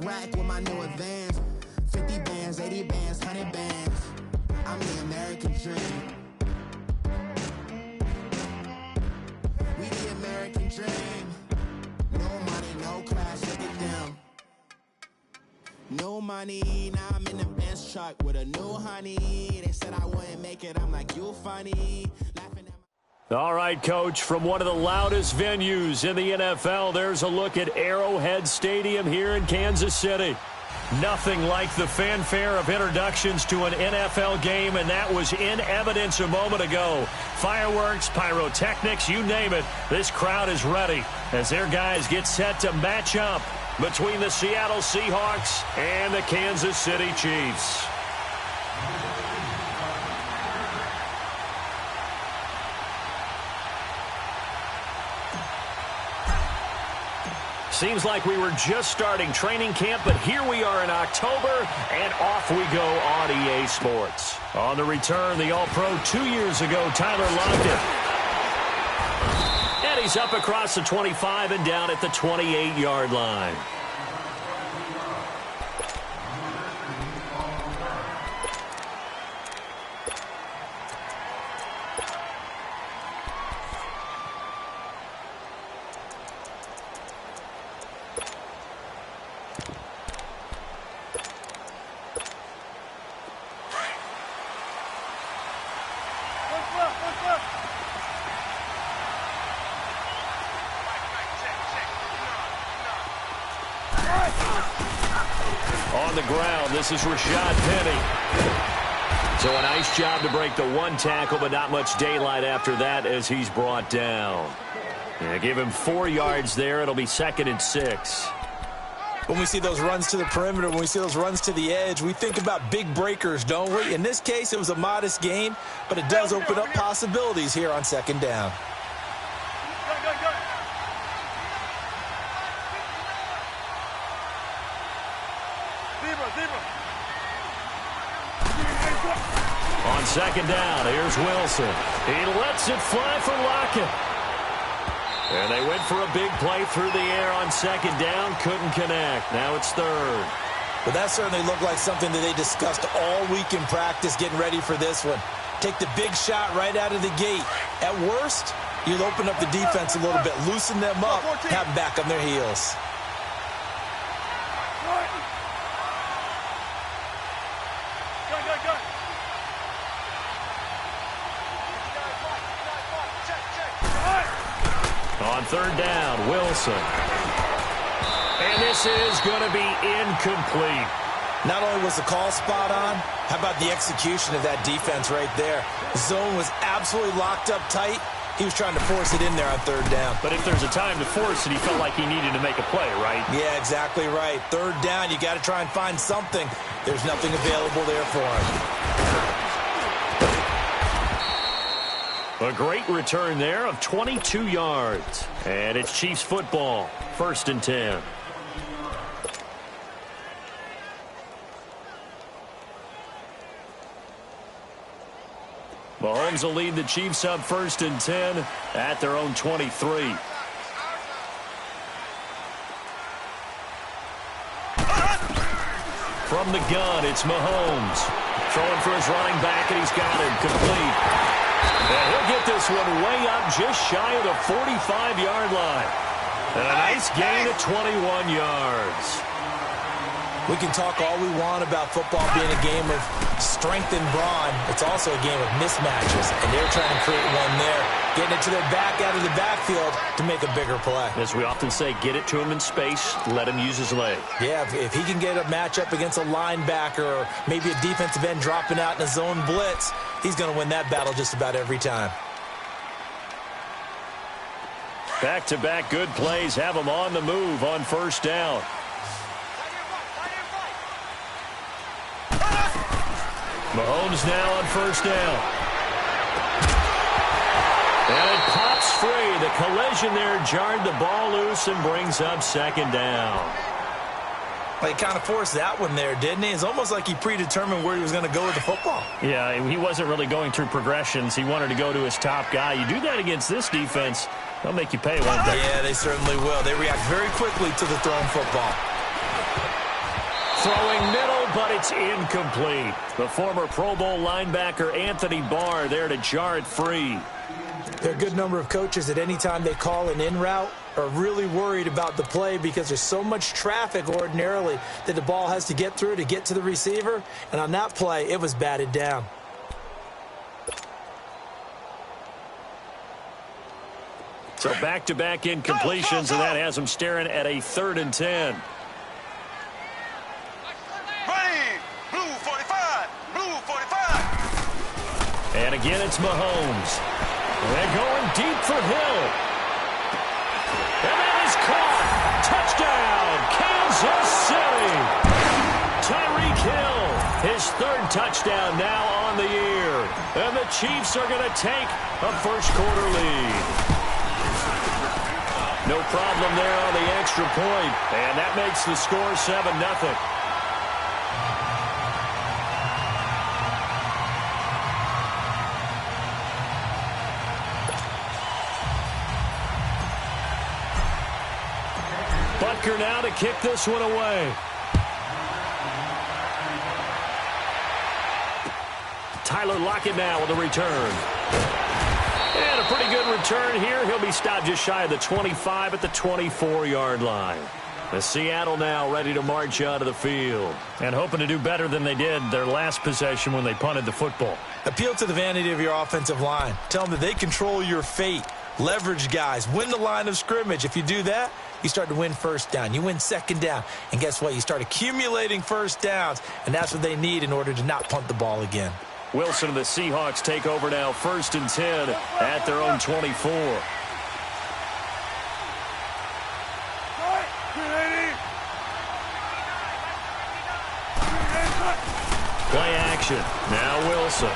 rack with my new advance. 50 bands, 80 bands, 100 bands. I'm the American dream. We the American dream. No money, no class, look at them. No money, now I'm in the Benz truck with a new honey. They said I wouldn't make it, I'm like, you funny. Laughing at my... All right, Coach, from one of the loudest venues in the NFL, there's a look at Arrowhead Stadium here in Kansas City. Nothing like the fanfare of introductions to an NFL game, and that was in evidence a moment ago. Fireworks, pyrotechnics, you name it. This crowd is ready as their guys get set to match up between the Seattle Seahawks and the Kansas City Chiefs. Seems like we were just starting training camp, but here we are in October, and off we go on EA Sports. On the return, the All-Pro 2 years ago, Tyler Lockett. And he's up across the 25 and down at the 28-yard line. On the ground, this is Rashad Penny. So a nice job to break the one tackle, but not much daylight after that as he's brought down. Yeah, give him 4 yards there. It'll be 2nd and 6. When we see those runs to the perimeter, when we see those runs to the edge, we think about big breakers, don't we? In this case, it was a modest gain, but it does open up possibilities here on 2nd down. On 2nd down, here's Wilson. He lets it fly for Lockett. And they went for a big play through the air on 2nd down. Couldn't connect. Now it's 3rd. But that certainly looked like something that they discussed all week in practice, getting ready for this one. Take the big shot right out of the gate. At worst, you'll open up the defense a little bit, loosen them up, have them back on their heels. On 3rd down, Wilson. And this is going to be incomplete. Not only was the call spot on, how about the execution of that defense right there? The zone was absolutely locked up tight. He was trying to force it in there on 3rd down. But if there's a time to force it, he felt like he needed to make a play, right? Yeah, exactly right. 3rd down, you got to try and find something. There's nothing available there for him. A great return there of 22 yards. And it's Chiefs football, 1st and 10. Mahomes will lead the Chiefs up 1st and 10 at their own 23. From the gun, it's Mahomes. Throwing for his running back, and he's got him complete. And he'll get this one way up just shy of the 45-yard line. And a nice gain of 21 yards. We can talk all we want about football being a game of strength and brawn. It's also a game of mismatches, and they're trying to create one there, getting it to their back out of the backfield to make a bigger play. As we often say, get it to him in space, let him use his leg. Yeah, if he can get a matchup against a linebacker or maybe a defensive end dropping out in a zone blitz, he's going to win that battle just about every time. Back-to-back good plays have him on the move on 1st down. Mahomes now on 1st down. And it pops free. The collision there jarred the ball loose and brings up 2nd down. Well, he kind of forced that one there, didn't he? It's almost like he predetermined where he was going to go with the football. Yeah, he wasn't really going through progressions. He wanted to go to his top guy. You do that against this defense, they'll make you pay, won't they? Yeah, they certainly will. They react very quickly to the thrown football. throwing middle, but it's incomplete. The former Pro Bowl linebacker Anthony Barr there to jar it free. There are a good number of coaches at any time they call an in route are really worried about the play because there's so much traffic ordinarily that the ball has to get through to get to the receiver. And on that play, it was batted down. So back-to-back incompletions, and that has them staring at a 3rd and 10. Blue 45, blue 45. And again, it's Mahomes. They're going deep for Hill. And that is caught. Touchdown, Kansas City. Tyreek Hill, his 3rd touchdown now on the year. And the Chiefs are going to take a first-quarter lead. No problem there on the extra point. And that makes the score 7-0. Butker now to kick this one away. Tyler Lockett now with a return. And a pretty good return here. He'll be stopped just shy of the 25 at the 24-yard line. The Seattle now ready to march out of the field and hoping to do better than they did their last possession when they punted the football. Appeal to the vanity of your offensive line. Tell them that they control your fate. Leverage guys. Win the line of scrimmage. If you do that, you start to win first down. You win second down. And guess what? You start accumulating first downs, and that's what they need in order to not punt the ball again. Wilson and the Seahawks take over now, 1st and 10 at their own 24. Play action. Now Wilson.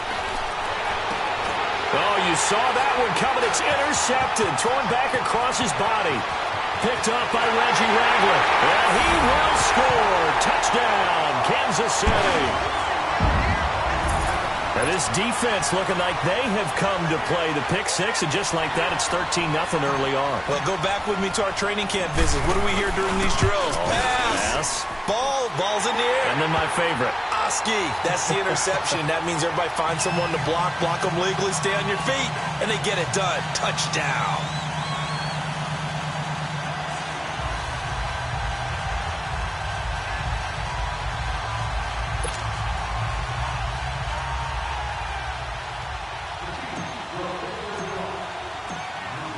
Oh, you saw that one coming. It's intercepted. Thrown back across his body. Picked up by Reggie Ragland. And he will score. Touchdown, Kansas City. Now this defense looking like they have come to play the pick six, and just like that, it's 13-0 early on. Well, go back with me to our training camp visit. What do we hear during these drills? Pass. Ball's in the air. And then my favorite. Oski. That's the interception. That means everybody finds someone to block them legally, stay on your feet, and they get it done. Touchdown.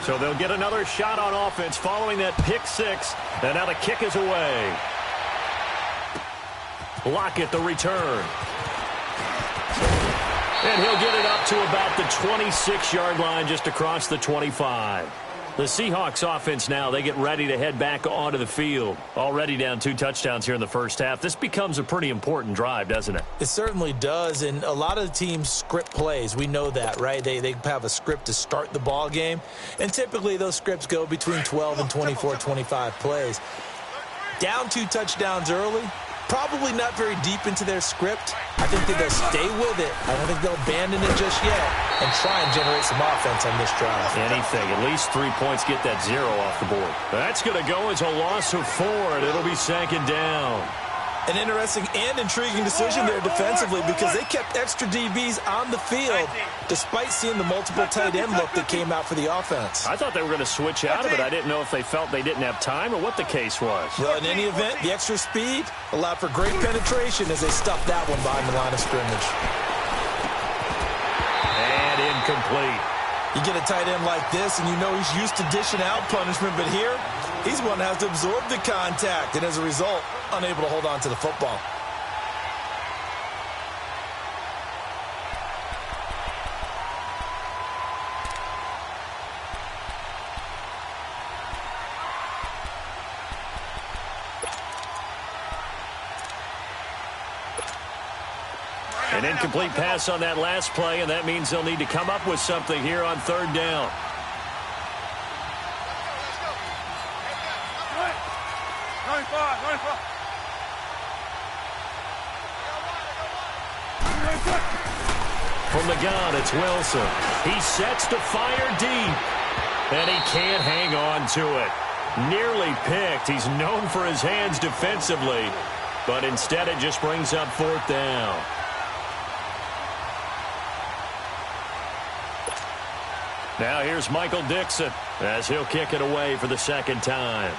So they'll get another shot on offense following that pick six. And now the kick is away. Lockett, the return. And he'll get it up to about the 26-yard line, just across the 25. The Seahawks offense now, they get ready to head back onto the field. Already down 2 touchdowns here in the first half. This becomes a pretty important drive, doesn't it? It certainly does, and a lot of the teams script plays. We know that, right? They have a script to start the ball game, and typically those scripts go between 12 and 24, 25 plays. Down 2 touchdowns early, probably not very deep into their script. I think that they'll stay with it. I don't think they'll abandon it just yet and try and generate some offense on this drive. Anything. At least 3 points, get that 0 off the board. That's going to go as a loss of 4, and it'll be 2nd down. An interesting and intriguing decision there defensively because they kept extra DBs on the field despite seeing the multiple tight end look that came out for the offense. I thought they were going to switch out of it. I didn't know if they felt they didn't have time or what the case was. Well, in any event, the extra speed allowed for great penetration as they stuffed that one behind the line of scrimmage. And incomplete. You get a tight end like this, and you know he's used to dishing out punishment, but here, he's one that has to absorb the contact, and as a result, unable to hold on to the football. An incomplete pass on that last play, and that means they'll need to come up with something here on 3rd down. From the gun, it's Wilson. He sets to fire deep, and he can't hang on to it. Nearly picked. He's known for his hands defensively, but instead it just brings up 4th down. Now here's Michael Dixon as he'll kick it away for the 2nd time.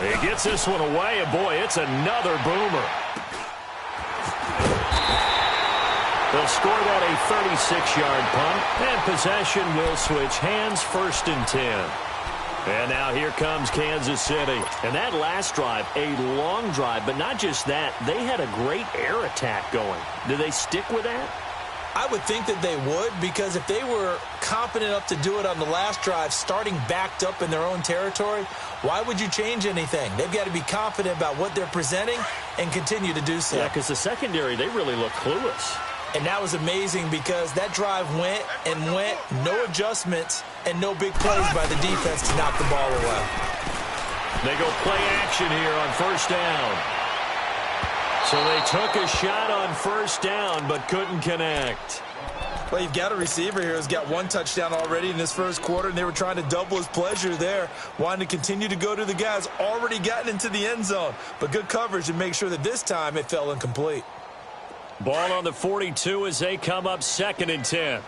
He gets this one away, and boy, it's another boomer. They'll score that a 36-yard punt, and possession will switch hands, 1st and 10. And now here comes Kansas City. And that last drive, a long drive, but not just that. They had a great air attack going. Do they stick with that? I would think that they would, because if they were confident enough to do it on the last drive, starting backed up in their own territory, why would you change anything? They've got to be confident about what they're presenting and continue to do so. Yeah, because the secondary, they really look clueless. And that was amazing because that drive went and went, no adjustments and no big plays by the defense to knock the ball away. They go play action here on 1st down. So they took a shot on 1st down but couldn't connect. Well, you've got a receiver here who's got 1 touchdown already in this 1st quarter, and they were trying to double his pleasure there, wanting to continue to go to the guys already gotten into the end zone. But good coverage to make sure that this time it fell incomplete. Ball on the 42 as they come up 2nd and 10.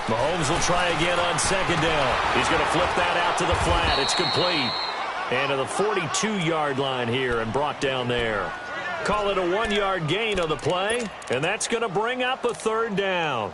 Mahomes will try again on 2nd down. He's going to flip that out to the flat. It's complete. And to the 42-yard line here and brought down there. Call it a 1-yard gain on the play, and that's going to bring up a 3rd down.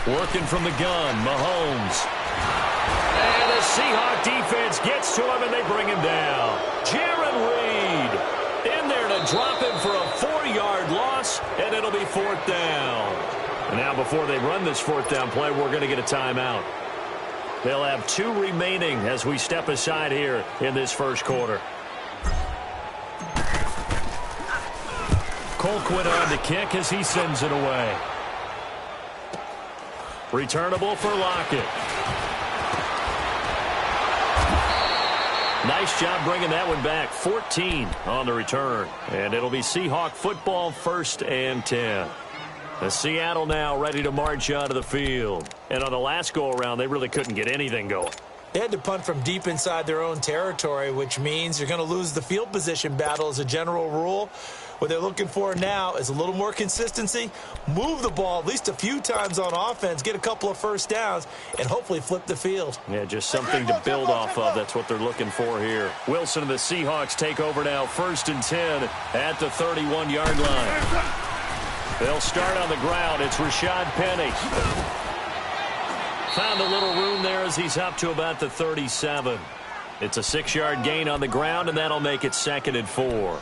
Working from the gun, Mahomes. And the Seahawk defense gets to him, and they bring him down. Jaron Reed in there to drop him for a 4-yard loss, and it'll be 4th down. And now before they run this 4th down play, we're going to get a timeout. They'll have 2 remaining as we step aside here in this 1st quarter. Colquitt on the kick as he sends it away. Returnable for Lockett. Nice job bringing that one back. 14 on the return. And it'll be Seahawk football, 1st and 10. The Seattle now ready to march onto the field. And on the last go-around, they really couldn't get anything going. They had to punt from deep inside their own territory, which means you're going to lose the field position battle as a general rule. What they're looking for now is a little more consistency, move the ball at least a few times on offense, get a couple of 1st downs, and hopefully flip the field. Yeah, just something to build off of. That's what they're looking for here. Wilson and the Seahawks take over now, 1st and 10 at the 31-yard line. They'll start on the ground. It's Rashad Penny. Found a little room there as he's up to about the 37. It's a 6-yard gain on the ground, and that'll make it 2nd and 4.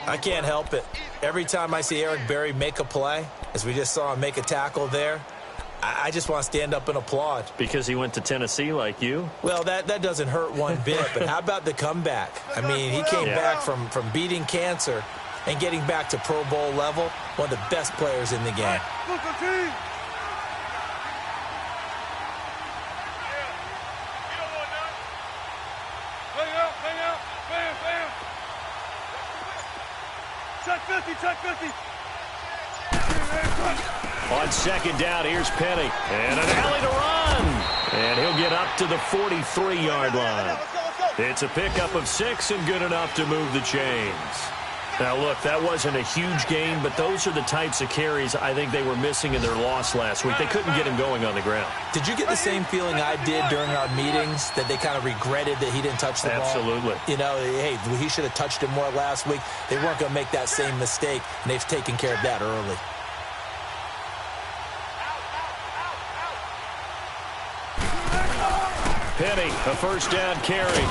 I can't help it. Every time I see Eric Berry make a play, as we just saw him make a tackle there, I just want to stand up and applaud. Because he went to Tennessee like you? Well, that doesn't hurt one bit, but how about the comeback? I mean, he came back from beating cancer and getting back to Pro Bowl level, one of the best players in the game. Check 50. On 2nd down, here's Penny. And an alley to run. And he'll get up to the 43-yard line. It's a pickup of 6 and good enough to move the chains. Now, look, that wasn't a huge gain, but those are the types of carries I think they were missing in their loss last week. They couldn't get him going on the ground. Did you get the same feeling I did during our meetings, that they kind of regretted that he didn't touch the ball? Absolutely. You know, hey, he should have touched it more last week. They weren't going to make that same mistake, and they've taken care of that early. Penny, a 1st down carry.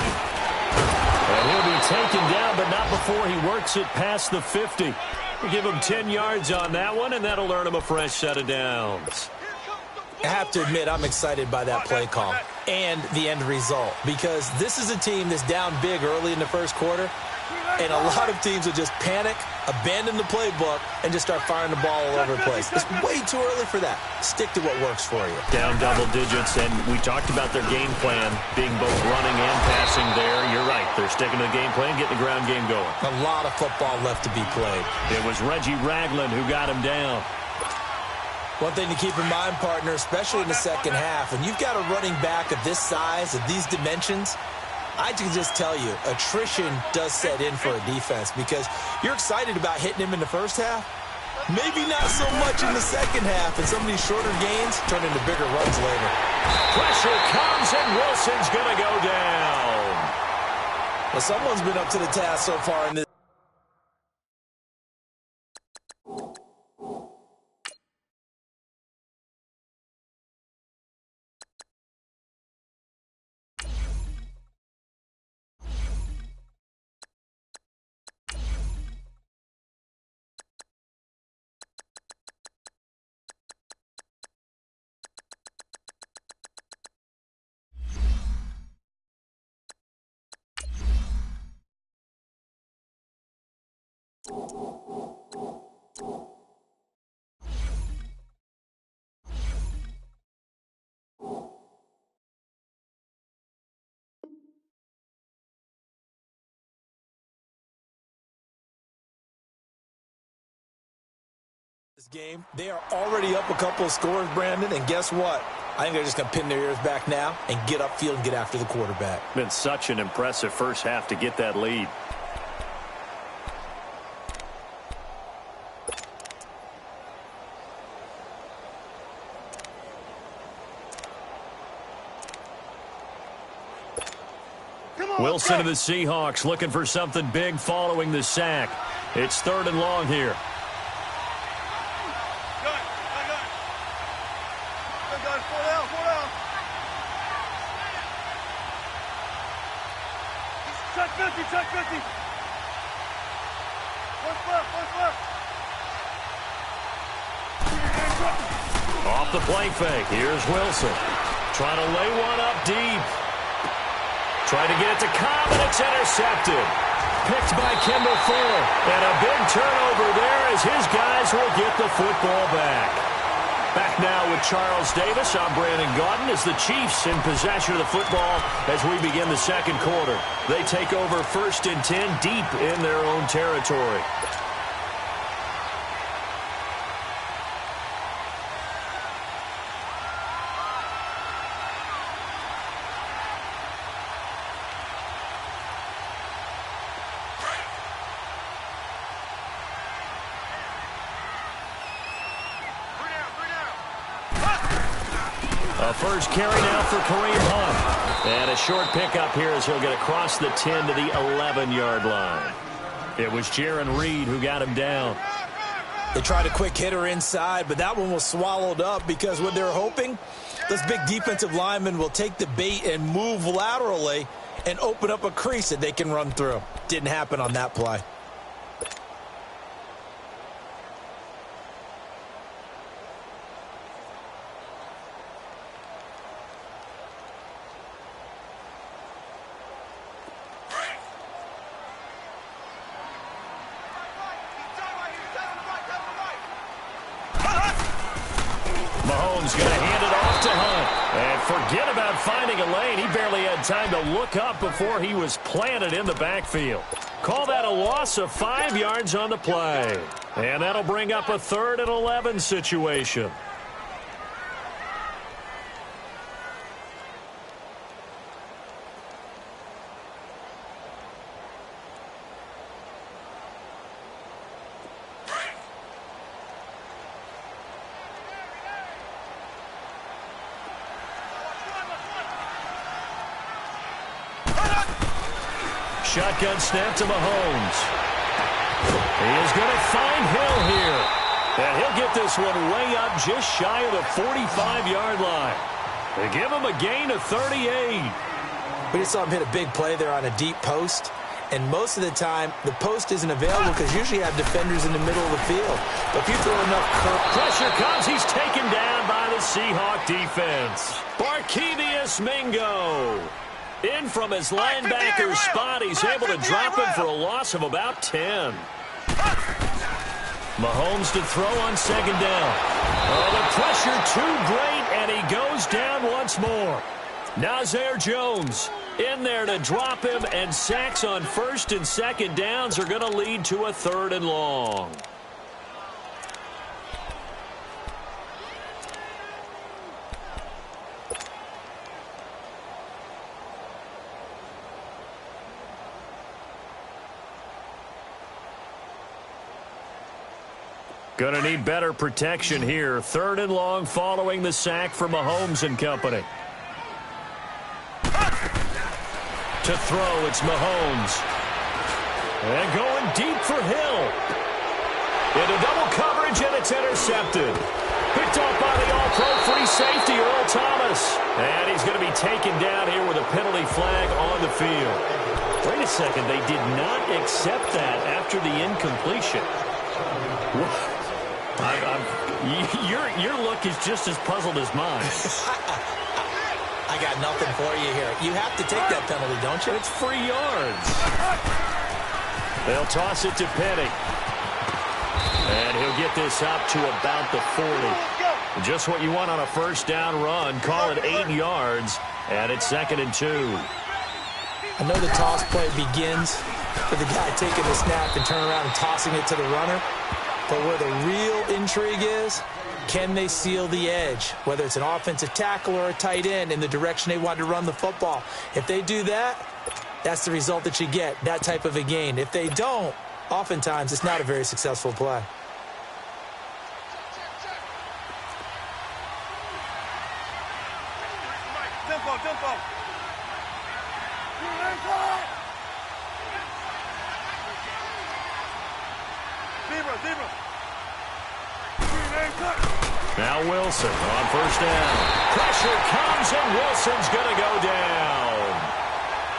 And he'll be taken down, but not before he works it past the 50. We'll give him 10 yards on that one, and that'll earn him a fresh set of downs. I have to admit, I'm excited by that play call and the end result, because this is a team that's down big early in the first quarter, and a lot of teams will just panic, abandon the playbook, and just start firing the ball all over the place. It's way too early for that. Stick to what works for you. Down double digits, and we talked about their game plan being both running and passing there. You're right. They're sticking to the game plan, getting the ground game going. A lot of football left to be played. It was Reggie Ragland who got him down. One thing to keep in mind, partner, especially in the second half, when you've got a running back of this size, of these dimensions, I can just tell you, attrition does set in for a defense, because you're excited about hitting him in the first half. Maybe not so much in the second half, and some of these shorter gains turn into bigger runs later. Pressure comes, and Wilson's going to go down. Well, someone's been up to the task so far in this. Game. They are already up a couple of scores, Brandon, and guess what? I think they're just going to pin their ears back now and get upfield and get after the quarterback. Been such an impressive first half to get that lead. Wilson of the Seahawks looking for something big following the sack. It's 3rd and long here. Check 50. Off the play fake. Here's Wilson. Trying to lay one up deep. Trying to get it to Cobb, and it's intercepted. Picked by Kendall Fuller. And a big turnover there as his guys will get the football back. Back now with Charles Davis. I'm Brandon Gaudin as the Chiefs in possession of the football as we begin the second quarter. They take over 1st and 10 deep in their own territory. A first carry now for Kareem Hunt. And a short pickup here as he'll get across the 10 to the 11-yard line. It was Jaron Reed who got him down. They tried a quick hitter inside, but that one was swallowed up because what they're hoping, those big defensive linemen will take the bait and move laterally and open up a crease that they can run through. Didn't happen on that play. Mahomes going to hand it off to Hunt. And forget about finding a lane. He barely had time to look up before he was planted in the backfield. Call that a loss of 5 yards on the play. And that'll bring up a 3rd and 11 situation. Shotgun snap to Mahomes. He is going to find Hill here. And he'll get this one way up just shy of the 45-yard line. They give him a gain of 38. We just saw him hit a big play there on a deep post. and most of the time, the post isn't available because usually you have defenders in the middle of the field. But if you throw enough pressure comes, he's taken down by the Seahawk defense. Barkevious Mingo. In from his linebacker spot, he's able to drop him for a loss of about 10. Mahomes to throw on second down. Oh, the pressure too great, and he goes down once more. Nazir Jones in there to drop him, and sacks on first and second downs are going to lead to a 3rd and long. Going to need better protection here. 3rd and long following the sack for Mahomes and company. To throw, it's Mahomes. And going deep for Hill. Into double coverage, and it's intercepted. Picked off by the all-pro free safety, Earl Thomas. And he's going to be taken down here with a penalty flag on the field. Wait a second, they did not accept that after the incompletion. Your look is just as puzzled as mine. I got nothing for you here. You have to take that penalty, don't you? It's free yards. They'll toss it to Penny. And he'll get this up to about the 40. Just what you want on a first down run. Call it 8 yards. And it's 2nd and 2. I know the toss play begins with the guy taking the snap and turning around and tossing it to the runner. But where the real intrigue is, can they seal the edge, whether it's an offensive tackle or a tight end, in the direction they want to run the football? If they do that, that's the result that you get, that type of a gain. If they don't, oftentimes it's not a very successful play. Tempo. Zebra. Now Wilson on first down. Pressure comes, and Wilson's going to go down.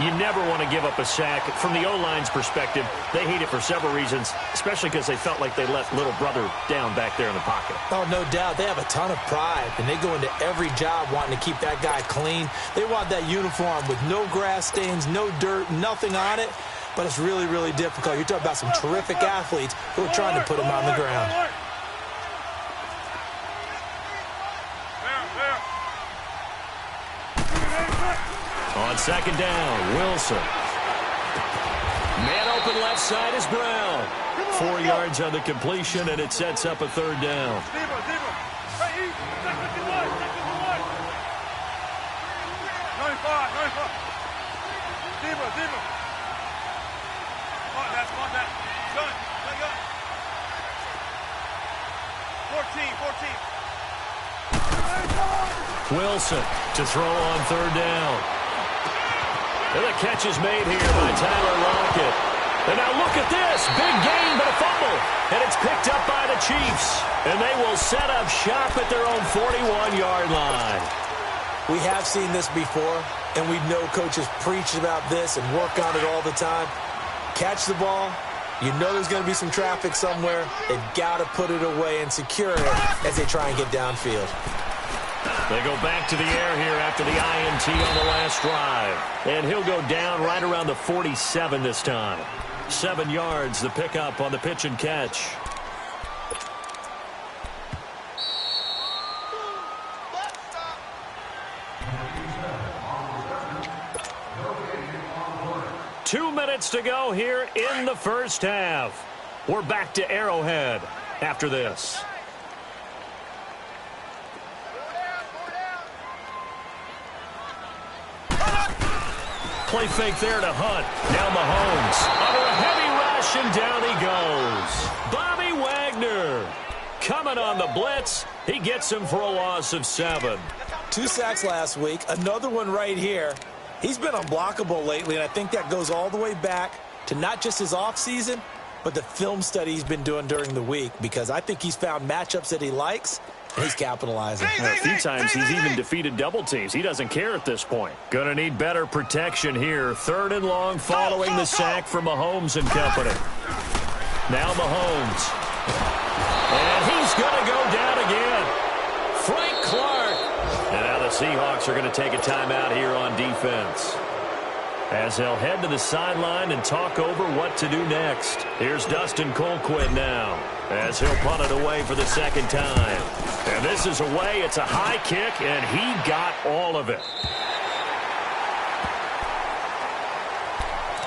You never want to give up a sack. From the O-line's perspective, they hate it for several reasons, especially because they felt like they let little brother down back there in the pocket. Oh, no doubt. They have a ton of pride, and they go into every job wanting to keep that guy clean. They want that uniform with no grass stains, no dirt, nothing on it. But it's really, really difficult. You're talking about some terrific athletes who are trying to put him on the ground. On second down, Wilson. Man open left side is Brown. 4 yards on the completion, and it sets up a 3rd down. Wilson to throw on 3rd down. And the catch is made here by Tyler Lockett. And now look at this. Big gain, but a fumble. And it's picked up by the Chiefs. And they will set up shop at their own 41-yard line. We have seen this before, and we know coaches preach about this and work on it all the time. Catch the ball. You know there's going to be some traffic somewhere. They've got to put it away and secure it as they try and get downfield. They go back to the air here after the INT on the last drive. And he'll go down right around the 47 this time. 7 yards, the pickup on the pitch and catch. Two minutes to go here in the first half. We're back to Arrowhead after this. Play fake there to Hunt. Now Mahomes under a heavy rush, and down he goes. Bobby Wagner coming on the blitz. He gets him for a loss of 7. 2 sacks last week. Another one right here. He's been unblockable lately, and I think that goes all the way back to not just his offseason, but the film study he's been doing during the week, because I think he's found matchups that he likes, and he's capitalizing. A few times he's even defeated double teams. He doesn't care at this point. Gonna need better protection here. 3rd and long following the sack from Mahomes and company. Now Mahomes. And he's gonna go down again. Frank Clark. And now the Seahawks are going to take a timeout here on defense, as they'll head to the sideline and talk over what to do next. Here's Dustin Colquitt now, as he'll punt it away for the 2nd time. And this is away. It's a high kick, and he got all of it.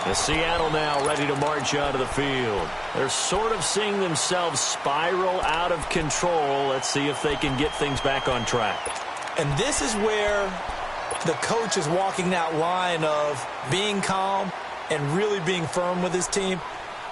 The Seattle now ready to march onto the field. They're sort of seeing themselves spiral out of control. Let's see if they can get things back on track. And this is where the coach is walking that line of being calm and really being firm with his team.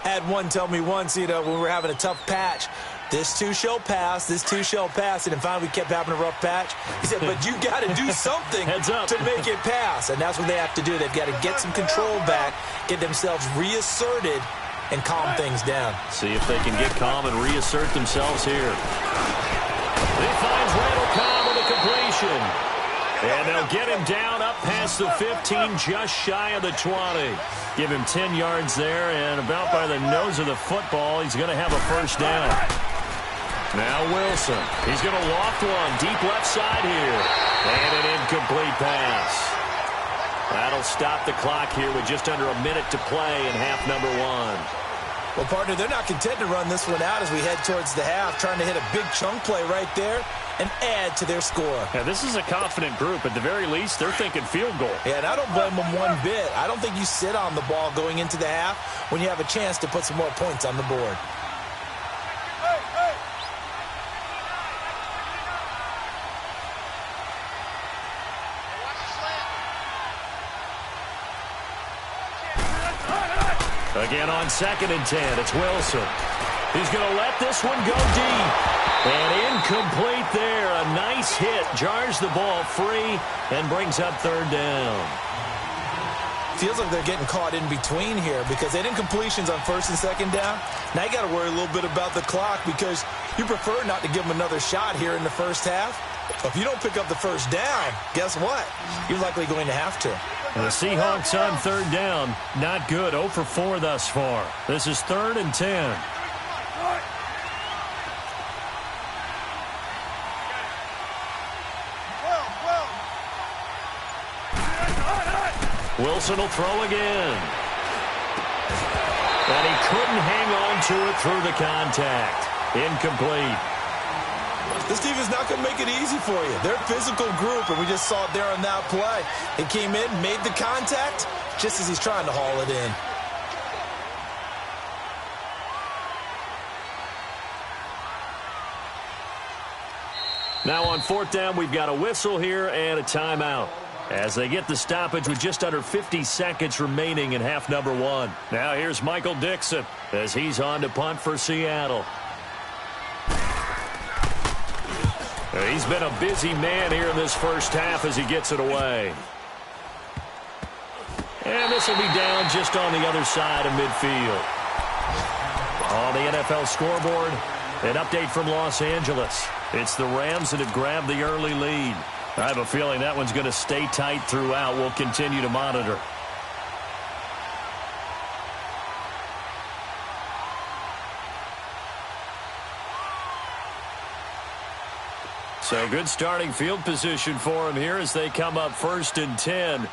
I had one tell me once, when we were having a tough patch, this too shall pass, this too shall pass. And then finally we kept having a rough patch. He said, but you got to do something to make it pass. And that's what they have to do. They've got to get some control back, get themselves reasserted, and calm things down. See if they can get calm and reassert themselves here. He finds Randall Cobb with a completion. And they'll get him down up past the 15, just shy of the 20. Give him 10 yards there, and about by the nose of the football, he's going to have a 1st down. Now Wilson. He's going to loft one deep left side here. And an incomplete pass. That'll stop the clock here with just under a minute to play in half number 1. Well, partner, they're not content to run this one out as we head towards the half, trying to hit a big chunk play right there and add to their score. Yeah, this is a confident group. At the very least, they're thinking field goal. Yeah, and I don't blame them one bit. I don't think you sit on the ball going into the half when you have a chance to put some more points on the board. Again on 2nd and 10, it's Wilson. He's going to let this one go deep. And incomplete there. A nice hit. Jars the ball free and brings up 3rd down. Feels like they're getting caught in between here because they had incompletions on 1st and 2nd down. Now you got to worry a little bit about the clock because you prefer not to give them another shot here in the 1st half. If you don't pick up the 1st down, guess what? You're likely going to have to. And the Seahawks on 3rd down. Not good. 0 for 4 thus far. This is 3rd and 10. Wilson will throw again. And he couldn't hang on to it through the contact. Incomplete. This team is not going to make it easy for you. They're a physical group, and we just saw it there on that play. He came in, made the contact, just as he's trying to haul it in. Now on 4th down, we've got a whistle here and a timeout, as they get the stoppage with just under 50 seconds remaining in half number 1. Now here's Michael Dixon as he's on to punt for Seattle. He's been a busy man here in this 1st half as he gets it away. And this will be down just on the other side of midfield. On the NFL scoreboard, an update from Los Angeles. It's the Rams that have grabbed the early lead. I have a feeling that one's going to stay tight throughout. We'll continue to monitor. So good starting field position for him here as they come up 1st and 10.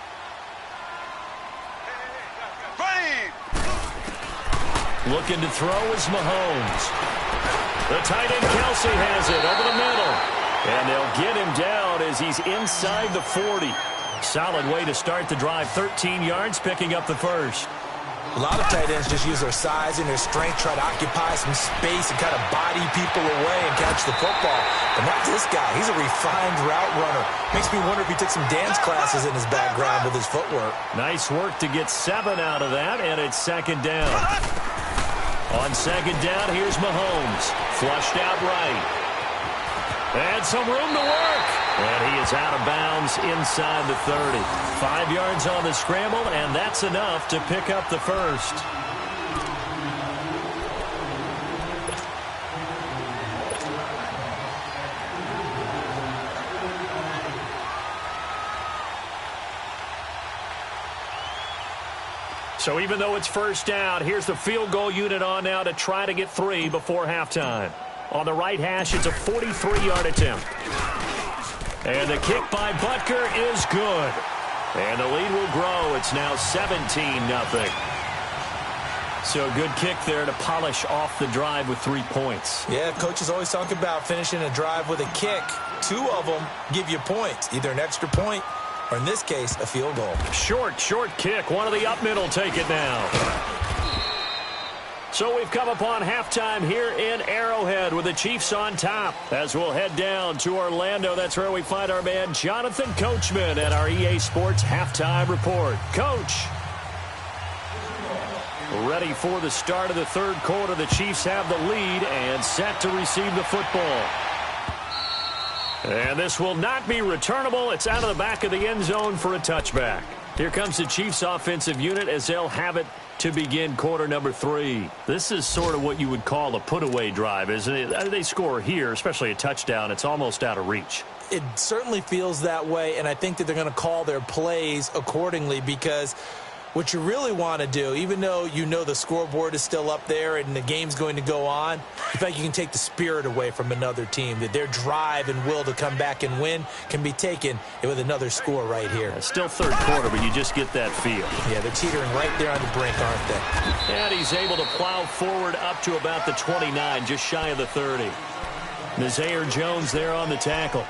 Looking to throw is Mahomes. The tight end Kelsey has it over the middle. And they'll get him down as he's inside the 40. Solid way to start the drive. 13 yards, picking up the 1st. A lot of tight ends just use their size and their strength, try to occupy some space and kind of body people away and catch the football. But not this guy. He's a refined route runner. Makes me wonder if he took some dance classes in his background with his footwork. Nice work to get 7 out of that, and it's 2nd down. On 2nd down, here's Mahomes. Flushed out right. And some room to work. And he is out of bounds inside the 30. 5 yards on the scramble, and that's enough to pick up the 1st. So even though it's first down, here's the field goal unit on now to try to get 3 before halftime. On the right hash, it's a 43-yard attempt. And the kick by Butker is good. And the lead will grow. It's now 17-0. So a good kick there to polish off the drive with 3 points. Yeah, coaches always talk about finishing a drive with a kick. 2 of them give you points, either an extra point or, in this case, a field goal. Short kick. One of the up middle take it now. So we've come upon halftime here in Arrowhead with the Chiefs on top. As we'll head down to Orlando, that's where we find our man Jonathan Coachman at our EA Sports Halftime Report. Coach. Ready for the start of the third quarter. The Chiefs have the lead and set to receive the football. And this will not be returnable. It's out of the back of the end zone for a touchback. Here comes the Chiefs offensive unit as they'll have it to begin quarter number 3. This is sort of what you would call a put-away drive, isn't it? They score here, especially a touchdown. It's almost out of reach. It certainly feels that way, and I think that they're going to call their plays accordingly because what you really want to do, even though you know the scoreboard is still up there and the game's going to go on, in fact, you can take the spirit away from another team, that their drive and will to come back and win can be taken with another score right here. It's still third quarter, but you just get that feel. Yeah, they're teetering right there on the brink, aren't they? And he's able to plow forward up to about the 29, just shy of the 30. Nazaire Jones there on the tackle.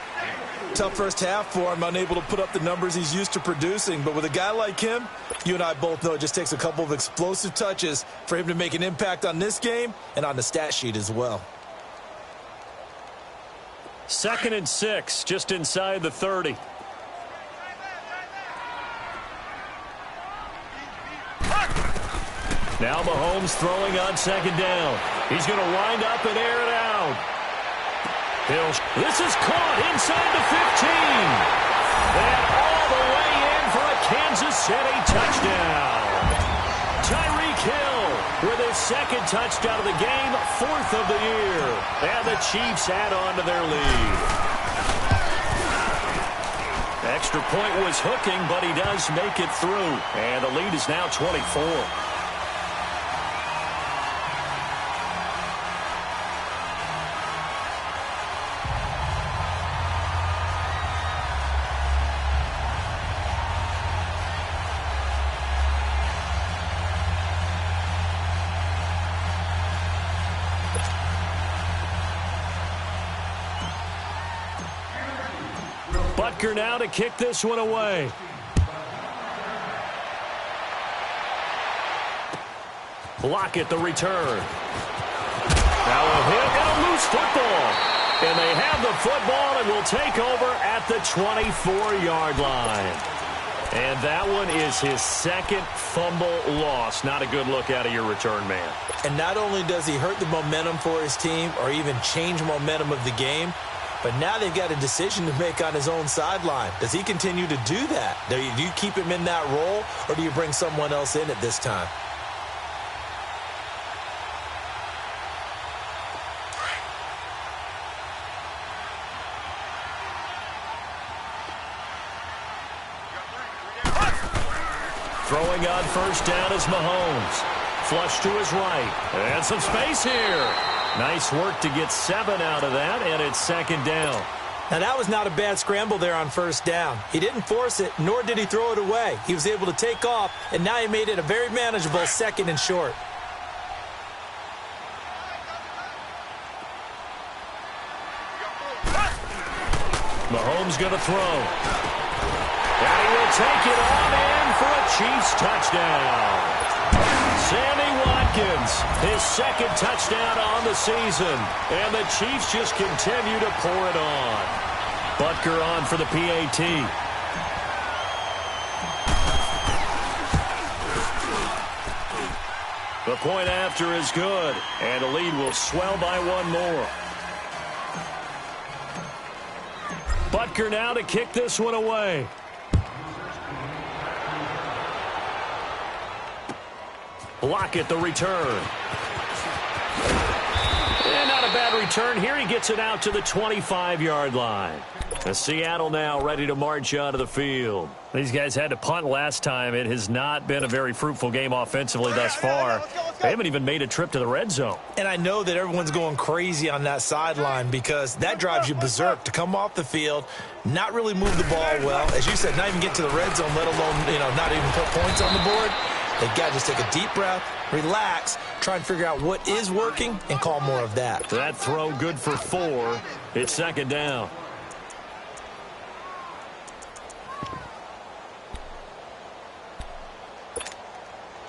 Tough first half for him, unable to put up the numbers he's used to producing. But with a guy like him, you and I both know it just takes a couple of explosive touches for him to make an impact on this game and on the stat sheet as well. 2nd and 6, just inside the 30. Now Mahomes throwing on 2nd down. He's going to wind up and air it out. This is caught inside the 15. And all the way in for a Kansas City touchdown. Tyreek Hill with his 2nd touchdown of the game, 4th of the year. And the Chiefs add on to their lead. Extra point was hooking, but he does make it through. And the lead is now 24. Butker now to kick this one away. Lockett the return. Now a hit and a loose football. And they have the football and will take over at the 24-yard line. And that one is his 2nd fumble loss. Not a good look out of your return man. And not only does he hurt the momentum for his team or even change momentum of the game, but now they've got a decision to make on his own sideline. Does he continue to do that? Do you keep him in that role, or do you bring someone else in at this time? Throwing on 1st down is Mahomes. Flush to his right. And some space here. Nice work to get 7 out of that, and it's 2nd down. Now, that was not a bad scramble there on 1st down. He didn't force it, nor did he throw it away. He was able to take off, and now he made it a very manageable 2nd and short. Mahomes going to throw. And he will take it on in for a Chiefs touchdown. Sammy Watkins, his 2nd touchdown on the season. And the Chiefs just continue to pour it on. Butker on for the PAT. The point after is good. And the lead will swell by 1 more. Butker now to kick this one away. Lockett the return. And not a bad return here. He gets it out to the 25-yard line. Seattle now ready to march onto the field. These guys had to punt last time. It has not been a very fruitful game offensively thus far. They haven't even made a trip to the red zone. And I know that everyone's going crazy on that sideline because that drives you berserk to come off the field, not really move the ball well. As you said, not even get to the red zone, let alone, not even put points on the board. They got to just take a deep breath, relax, try and figure out what is working, and call more of that. That throw good for 4. It's second down.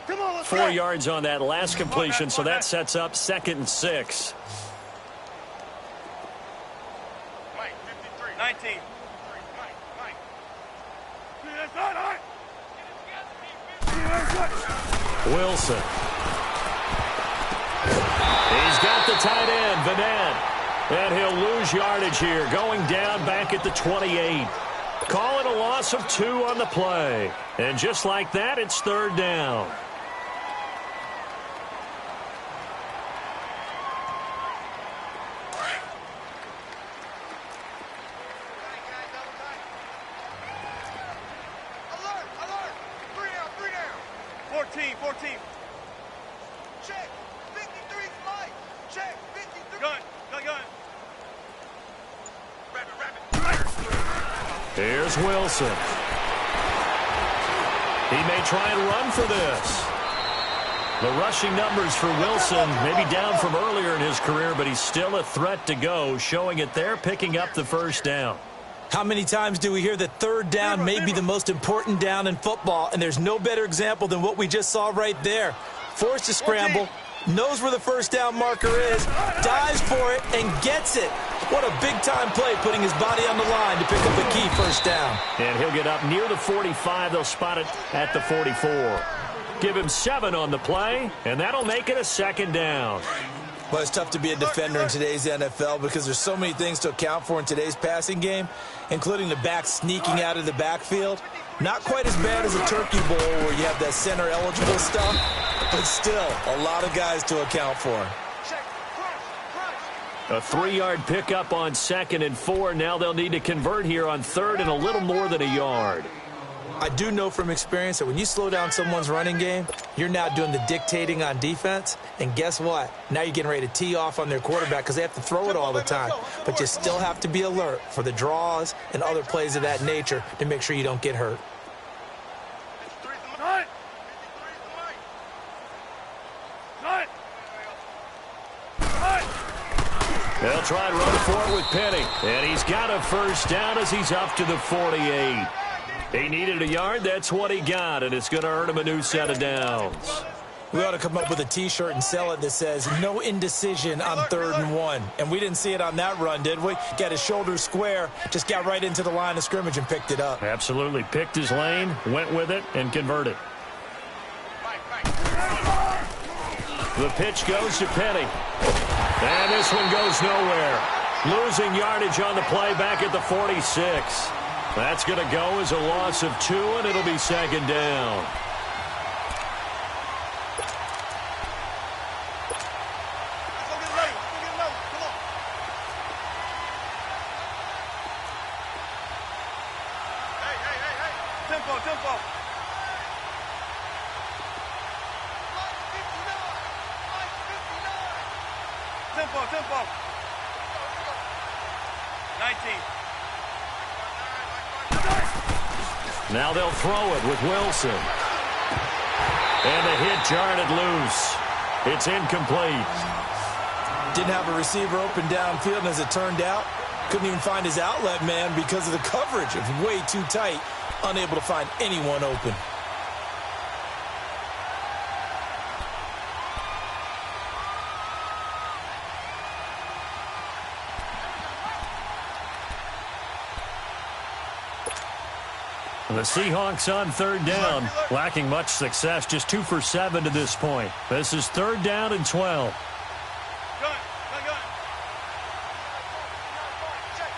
Come on, let's 4 go. yards on that last completion, so that sets up 2nd and 6. Mike, 53. 19. Mike. That's not high. Wilson. He's got the tight end, Vanette. And he'll lose yardage here, going down back at the 28. Call it a loss of 2 on the play. And just like that, it's 3rd down. Alert. 3 down. 14. Check. 53's Mike. Check. 53. Gun. Here's Wilson. He may try and run for this. The rushing numbers for Wilson maybe down from earlier in his career, but he's still a threat to go, showing it there, picking up the 1st down. How many times do we hear that 3rd down may be the most important down in football, and there's no better example than what we just saw right there. Forced to scramble, knows where the 1st down marker is, dives for it, and gets it. What a big-time play, putting his body on the line to pick up a key 1st down. And he'll get up near the 45. They'll spot it at the 44. Give him 7 on the play, and that'll make it a 2nd down. Well, it's tough to be a defender in today's NFL because there's so many things to account for in today's passing game, including the back sneaking out of the backfield. Not quite as bad as a turkey bowl where you have that center-eligible stuff, but still a lot of guys to account for. A 3-yard pickup on 2nd and 4. Now they'll need to convert here on 3rd and a little more than a yard. I do know from experience that when you slow down someone's running game, you're now doing the dictating on defense. And guess what? Now you're getting ready to tee off on their quarterback because they have to throw it all the time. But you still have to be alert for the draws and other plays of that nature to make sure you don't get hurt. They'll try and run for it with Penny. And he's got a 1st down as he's up to the 48. He needed a yard. That's what he got, and it's going to earn him a new set of downs. We ought to come up with a T-shirt and sell it that says, no indecision on 3rd and 1. And we didn't see it on that run, did we? Got his shoulders square, just got right into the line of scrimmage and picked it up. Absolutely. Picked his lane, went with it, and converted. The pitch goes to Penny. And this one goes nowhere. Losing yardage on the play back at the 46. That's going to go as a loss of 2, and it'll be 2nd down. Tempo. Tempo. 19. Now they'll throw it with Wilson. And the hit jarred it loose. It's incomplete. Didn't have a receiver open downfield, and as it turned out, couldn't even find his outlet man because of the coverage. It was way too tight, unable to find anyone open. The Seahawks on 3rd down, lacking much success, just 2 for 7 to this point. This is 3rd down and 12. Gun. Check.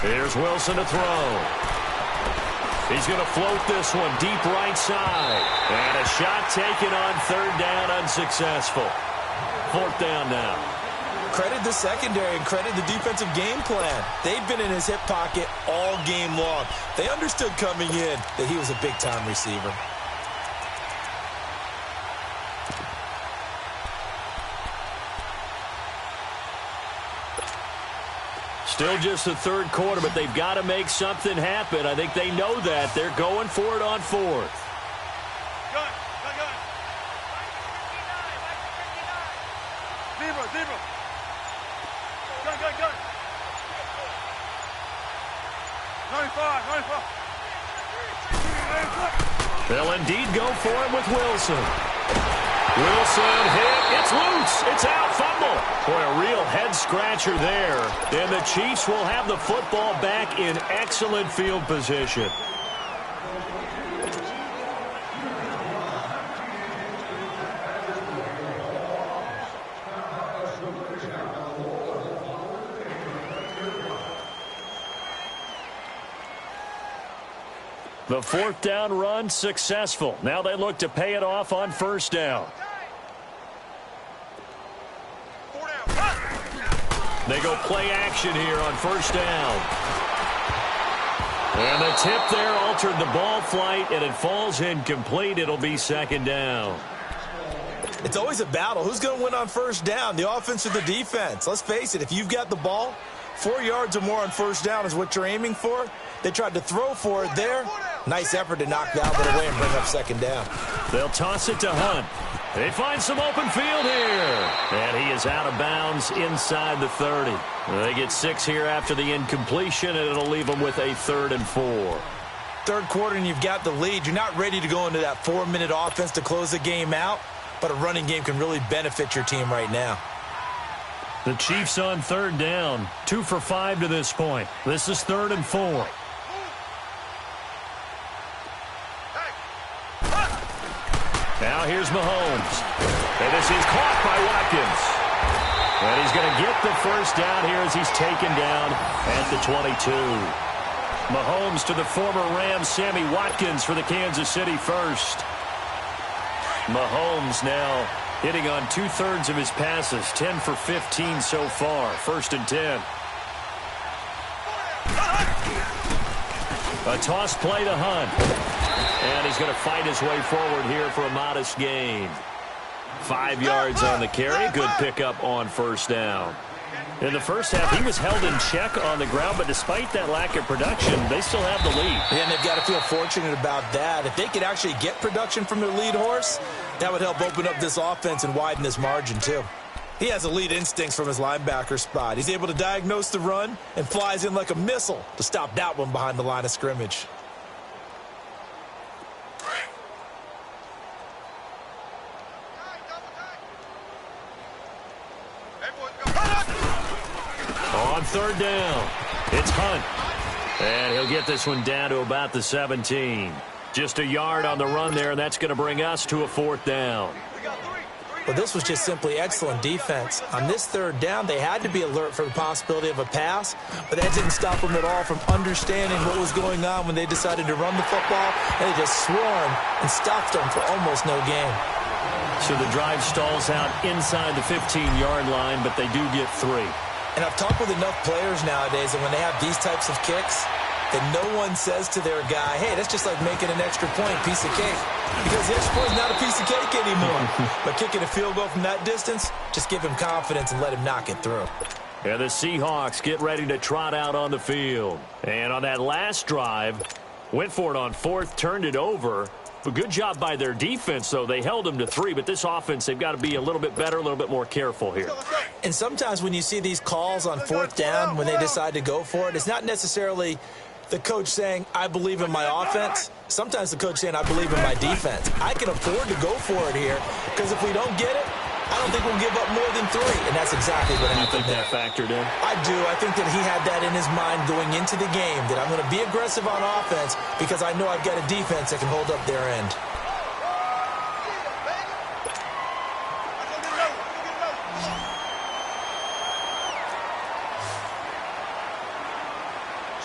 19. Here's Wilson to throw. He's going to float this one deep right side. And a shot taken on third down, unsuccessful. Fourth down now. Credit the secondary and credit the defensive game plan. They've been in his hip pocket all game long. They understood coming in that he was a big-time receiver. Still just the third quarter, but they've got to make something happen. I think they know that. They're going for it on fourth. Gun. Zebra. Gun. 95. They'll indeed go for it with Wilson. Wilson hit. It's loose. It's out. Fumble. Boy, a real head-scratcher there. And the Chiefs will have the football back in excellent field position. The fourth down run successful. Now they look to pay it off on first down. They go play action here on first down. And the tip there altered the ball flight, and it falls incomplete. It'll be second down. It's always a battle. Who's going to win on first down, the offense or the defense? Let's face it, if you've got the ball, 4 yards or more on first down is what you're aiming for. They tried to throw for it there. Nice effort to knock that one away and bring up second down. They'll toss it to Hunt. They find some open field here. And he is out of bounds inside the 30. They get 6 here after the incompletion, and it'll leave them with a 3rd and 4. Third quarter and you've got the lead. You're not ready to go into that 4-minute offense to close the game out, but a running game can really benefit your team right now. The Chiefs on third down. 2 for 5 to this point. This is 3rd and 4. Now here's Mahomes. And this is caught by Watkins. And he's going to get the first down here as he's taken down at the 22. Mahomes to the former Rams, Sammy Watkins for the Kansas City first. Mahomes now hitting on 2/3 of his passes, 10 for 15 so far. 1st and 10. A toss play to Hunt. And he's going to fight his way forward here for a modest gain. 5 yards on the carry. Good pickup on first down. In the first half, he was held in check on the ground, but despite that lack of production, they still have the lead. Yeah, and they've got to feel fortunate about that. If they could actually get production from their lead horse, that would help open up this offense and widen this margin, too. He has elite instincts from his linebacker spot. He's able to diagnose the run and flies in like a missile to stop that one behind the line of scrimmage. On third down, it's Hunt. And he'll get this one down to about the 17. Just a yard on the run there, and that's going to bring us to a 4th down. Well, this was just simply excellent defense. On this third down, they had to be alert for the possibility of a pass, but that didn't stop them at all from understanding what was going on when they decided to run the football, and they just swarmed and stopped them for almost no gain. So the drive stalls out inside the 15-yard line, but they do get 3. And I've talked with enough players nowadays that when they have these types of kicks, that no one says to their guy, hey, that's just like making an extra point, piece of cake. Because the extra point is not a piece of cake anymore. But kicking a field goal from that distance, just give him confidence and let him knock it through. And the Seahawks get ready to trot out on the field. And on that last drive, went for it on 4th, turned it over. But good job by their defense, though. They held them to 3, but this offense, they've got to be a little bit better, a little bit more careful here. And sometimes when you see these calls on 4th down, when they decide to go for it, it's not necessarily the coach saying, I believe in my offense. Sometimes the coach saying, I believe in my defense. I can afford to go for it here, because if we don't get it, I don't think we'll give up more than 3, and that's exactly what happened there. You think that factored in? I do. I think that he had that in his mind going into the game, that I'm going to be aggressive on offense because I know I've got a defense that can hold up their end.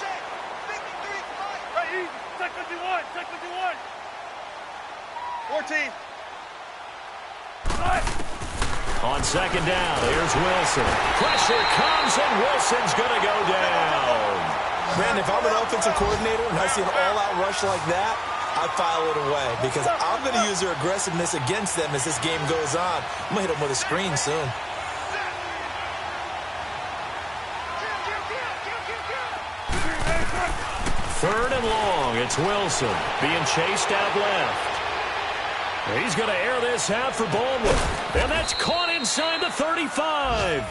Check. 53. Right, easy. Check 51. 51. 14. On second down, here's Wilson. Pressure comes, and Wilson's going to go down. Man, if I'm an offensive coordinator and I see an all-out rush like that, I file it away because I'm going to use their aggressiveness against them as this game goes on. I'm going to hit them with a screen soon. Third and long, it's Wilson being chased out left. He's going to air this out for Baldwin. And that's caught inside the 35.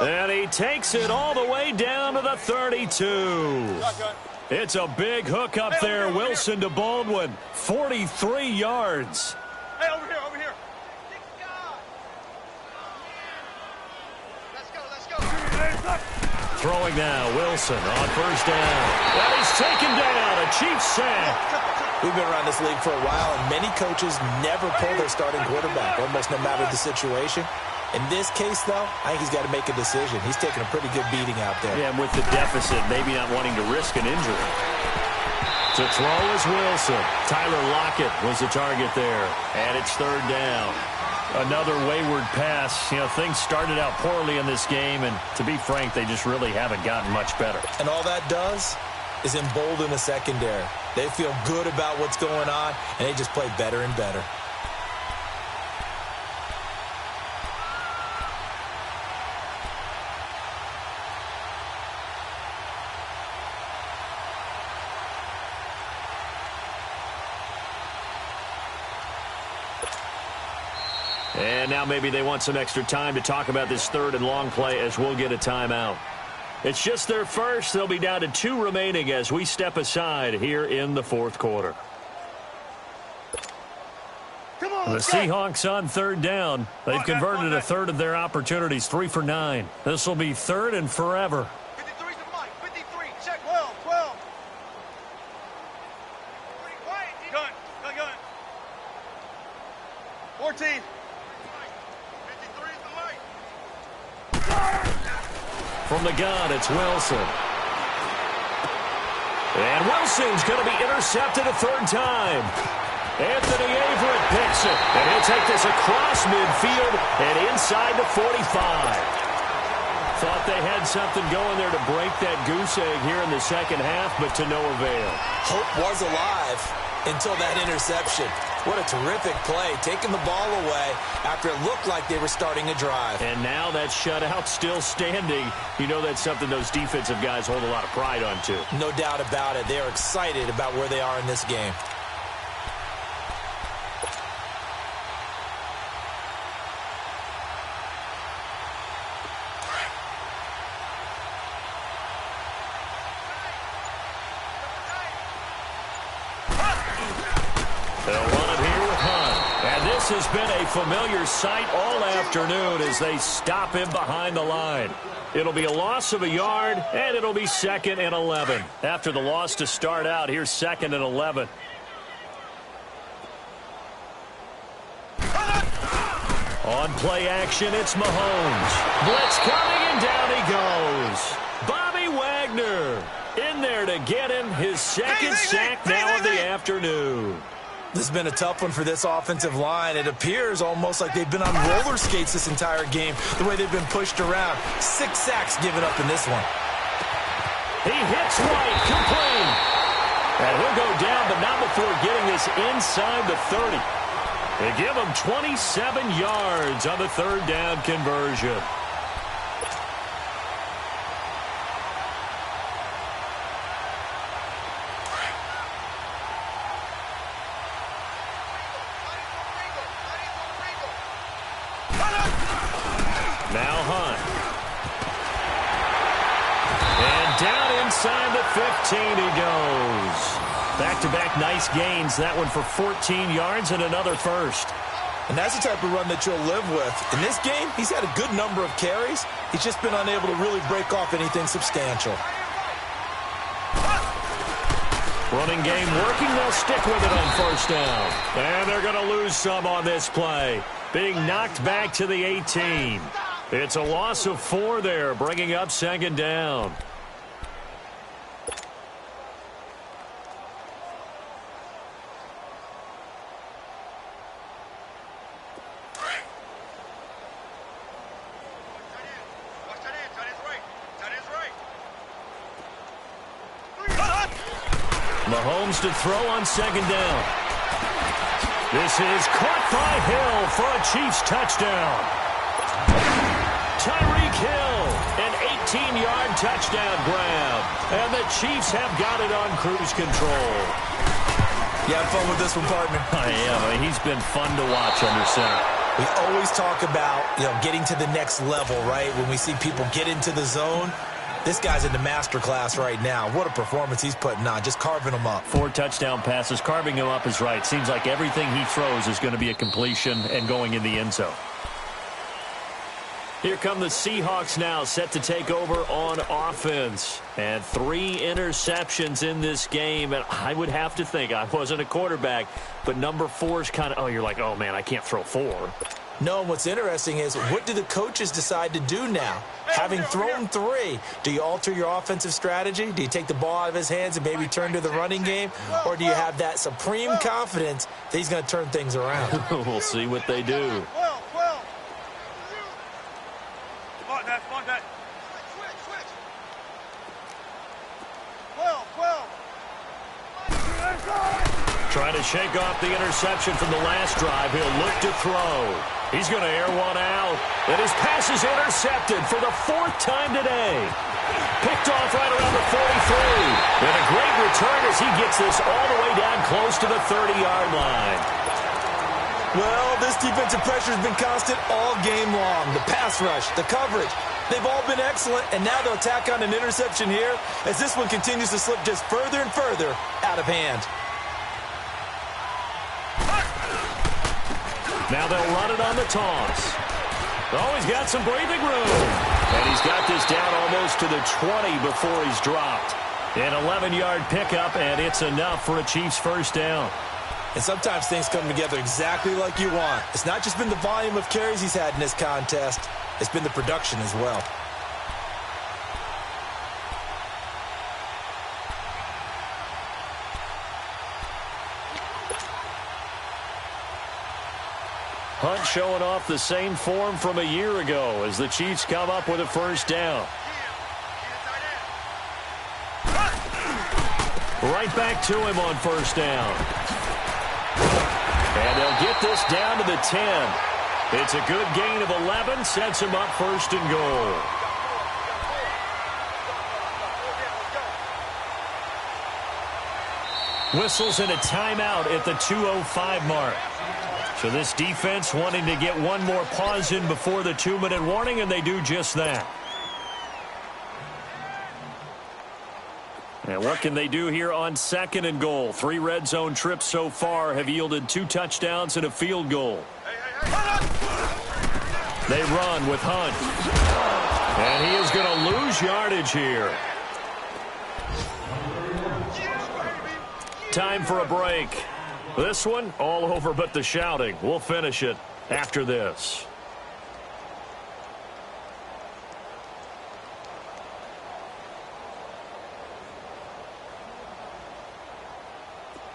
And he takes it all the way down to the 32. It's a big hook up there. Wilson to Baldwin. 43 yards. Hey, over here, over here. Let's go. Throwing now, Wilson on first down. And he's taken down. A Chiefs sack. We've been around this league for a while, and many coaches never pull their starting quarterback, almost no matter the situation. In this case, though, I think he's got to make a decision. He's taking a pretty good beating out there. Yeah, and with the deficit, maybe not wanting to risk an injury. To throw is Wilson. Tyler Lockett was the target there, and it's third down. Another wayward pass. You know, things started out poorly in this game, and to be frank, they just really haven't gotten much better. And all that does is embolden the secondary. They feel good about what's going on, and they just play better and better. And now maybe they want some extra time to talk about this third and long play as we'll get a timeout. It's just their first. They'll be down to 2 remaining as we step aside here in the fourth quarter. Come on, The Seahawks on third down. They've converted a third of their opportunities, 3 for 9. This will be third and forever. 53 to Mike. 53. Check. 12. 12. Pretty quiet. Gun. 14. 53 to Mike. From the gun, it's Wilson. And Wilson's going to be intercepted a third time. Anthony Averett picks it. And he'll take this across midfield and inside the 45. Thought they had something going there to break that goose egg here in the second half, but to no avail. Hope was alive until that interception. What a terrific play, taking the ball away after it looked like they were starting a drive. And now that shutout still standing. You know that's something those defensive guys hold a lot of pride on, too. No doubt about it. They are excited about where they are in this game. Has been a familiar sight all afternoon as they stop him behind the line. It'll be a loss of a yard, and it'll be 2nd and 11. After the loss to start out, here's 2nd and 11. On play action, it's Mahomes. Blitz coming, and down he goes. Bobby Wagner in there to get him his second sack now of the afternoon. This has been a tough one for this offensive line. It appears almost like they've been on roller skates this entire game, the way they've been pushed around. 6 sacks given up in this one. He hits White, complete. And he'll go down, but not before getting this inside the 30. They give him 27 yards on the third down conversion. Inside the 15 he goes. Back-to-back nice gains. That one for 14 yards and another first. And that's the type of run that you'll live with. In this game, he's had a good number of carries. He's just been unable to really break off anything substantial. Running game working. They'll stick with it on first down. And they're going to lose some on this play. Being knocked back to the 18. It's a loss of 4 there, bringing up 2nd down. Mahomes to throw on second down. This is caught by Hill for a Chiefs touchdown. Tyreek Hill, an 18-yard touchdown grab. And the Chiefs have got it on cruise control. You have fun with this one, partner? I am. He's been fun to watch under center. We always talk about, getting to the next level, right? When we see people get into the zone. This guy's in the master class right now. What a performance he's putting on, just carving them up. 4 touchdown passes. Carving him up is right. Seems like everything he throws is going to be a completion and going in the end zone. Here come the Seahawks now, set to take over on offense. And 3 interceptions in this game. And I would have to think, I wasn't a quarterback, but number 4 is kind of, you're like, oh, man, I can't throw 4. No, what's interesting is, what do the coaches decide to do now? Having thrown 3, do you alter your offensive strategy? Do you take the ball out of his hands and maybe turn to the running game? Or do you have that supreme confidence that he's going to turn things around? We'll see what they do. Trying to shake off the interception from the last drive. He'll look to throw. He's going to air one out. And his pass is intercepted for the 4th time today. Picked off right around the 43. And a great return as he gets this all the way down close to the 30-yard line. Well, this defensive pressure has been constant all game long. The pass rush, the coverage, they've all been excellent. And now they'll tack on an interception here as this one continues to slip just further and further out of hand. Now they'll run it on the toss. Oh, he's got some breathing room. And he's got this down almost to the 20 before he's dropped. An 11-yard pickup, and it's enough for a Chiefs first down. And sometimes things come together exactly like you want. It's not just been the volume of carries he's had in this contest. It's been the production as well. Hunt showing off the same form from a year ago as the Chiefs come up with a first down. Right back to him on first down. And they'll get this down to the 10. It's a good gain of 11, sets him up first and goal. Whistles and a timeout at the 2:05 mark. So this defense wanting to get one more pause in before the 2-minute warning, and they do just that. And what can they do here on second and goal? 3 red zone trips so far have yielded 2 touchdowns and a field goal. They run with Hunt. And he is going to lose yardage here. Time for a break. This one, all over but the shouting. We'll finish it after this.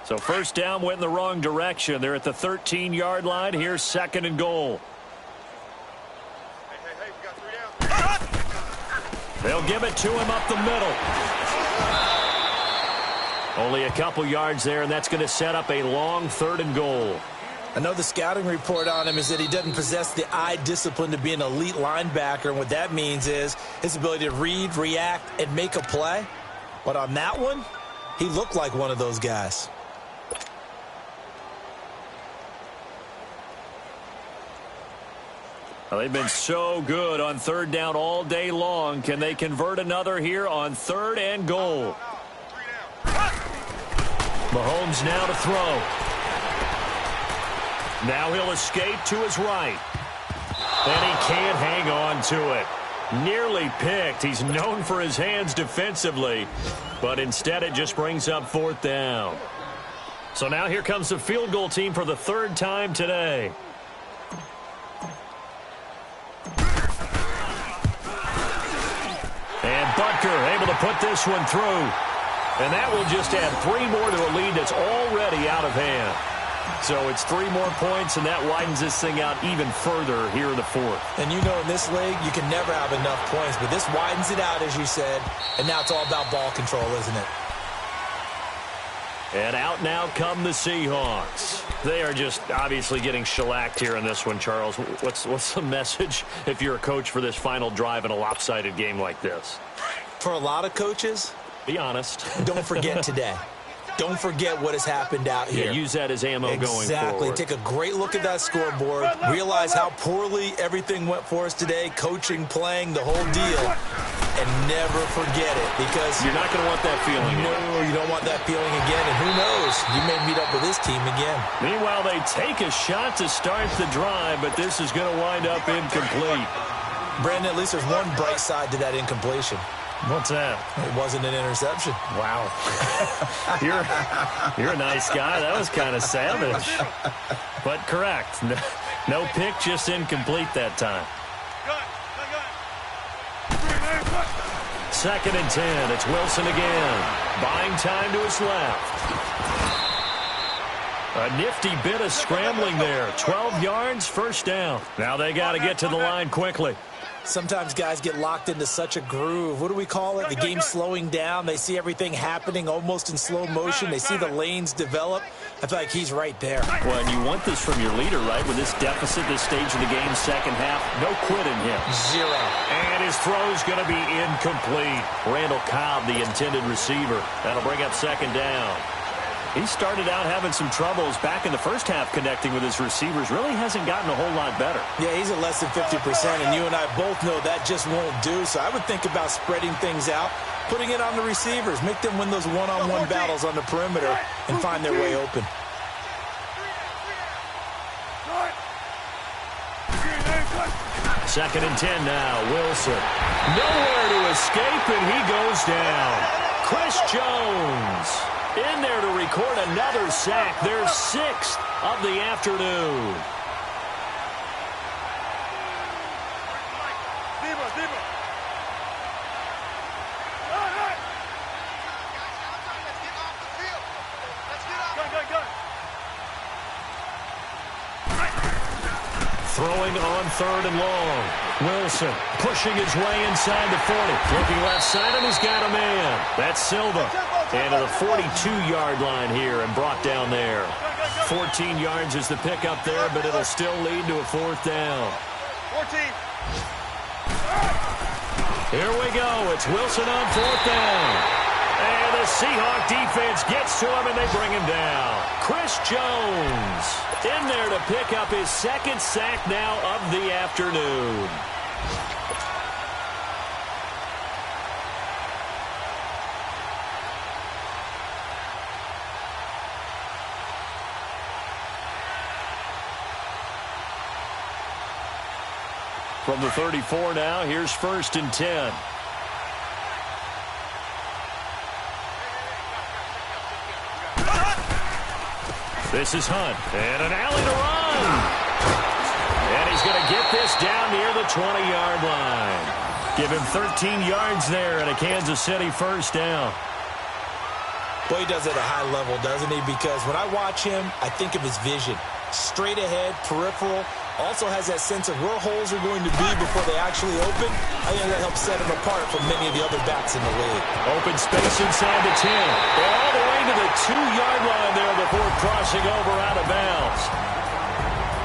So first down went in the wrong direction. They're at the 13-yard line. Here's second and goal. Hey, we got 3 down. They'll give it to him up the middle. Only a couple yards there, and that's going to set up a long 3rd and goal. I know the scouting report on him is that he doesn't possess the eye discipline to be an elite linebacker, and what that means is his ability to read, react, and make a play. But on that one, he looked like one of those guys. Well, they've been so good on 3rd down all day long. Can they convert another here on 3rd and goal? Mahomes now to throw. Now he'll escape to his right. And he can't hang on to it. Nearly picked. He's known for his hands defensively. But instead it just brings up 4th down. So now here comes the field goal team for the 3rd time today. And Butker able to put this one through. And that will just add 3 more to a lead that's already out of hand. So it's 3 more points, and that widens this thing out even further here in the 4th. And you know in this league, you can never have enough points, but this widens it out, as you said. And now it's all about ball control, isn't it? And out now come the Seahawks. They are just obviously getting shellacked here in this one, Charles. What's the message if you're a coach for this final drive in a lopsided game like this? For a lot of coaches, be honest. Don't forget today. Don't forget what has happened out here. Yeah, use that as ammo going forward. Exactly. Take a great look at that scoreboard. Realize how poorly everything went for us today. Coaching, playing, the whole deal. And never forget it, because you're not going to want that feeling. No, you don't want that feeling again. And who knows? You may meet up with this team again. Meanwhile, they take a shot to start the drive, but this is going to wind up incomplete. Brandon, at least there's one bright side to that incompletion. What's that? It wasn't an interception. Wow. You're a nice guy. That was kind of savage. But correct. No pick, just incomplete that time. Second and 10. It's Wilson again. Buying time to his left. A nifty bit of scrambling there. 12 yards, first down. Now they got to get to the line quickly. Sometimes guys get locked into such a groove. What do we call it? The game's slowing down. They see everything happening almost in slow motion. They see the lanes develop. I feel like he's right there. Well, and you want this from your leader, right? With this deficit, this stage of the game, second half, no quitting him. Zero. And his throw's going to be incomplete. Randall Cobb, the intended receiver. That'll bring up second down. He started out having some troubles back in the first half connecting with his receivers. Really hasn't gotten a whole lot better. Yeah, he's at less than 50%, and you and I both know that just won't do. So I would think about spreading things out, putting it on the receivers, make them win those one-on-one battles on the perimeter and find their way open. Second and 10 now. Wilson. Nowhere to escape, and he goes down. Chris Jones in there to record another sack. Their 6th of the afternoon. Throwing on third and long. Wilson pushing his way inside the 40. Looking left side, and he's got a man. That's Silva. And to the 42-yard line here and brought down there. 14 yards is the pickup there, but it'll still lead to a fourth down. 14. Here we go. It's Wilson on fourth down. And the Seahawk defense gets to him, and they bring him down. Chris Jones in there to pick up his second sack now of the afternoon. From the 34 now, here's first and 10. This is Hunt, and an alley to run. And he's going to get this down near the 20-yard line. Give him 13 yards there and a Kansas City first down. Boy, he does it at a high level, doesn't he? Because when I watch him, I think of his vision. Straight ahead, peripheral. Also has that sense of where holes are going to be before they actually open. I think that helps set him apart from many of the other backs in the league. Open space inside the 10. And all the way to the 2-yard line there before crossing over out of bounds.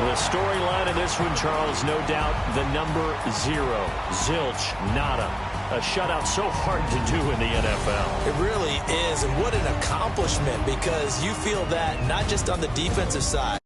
The storyline in this one, Charles, no doubt the number 0. Zilch, nada. A shutout so hard to do in the NFL. It really is, and what an accomplishment, because you feel that not just on the defensive side.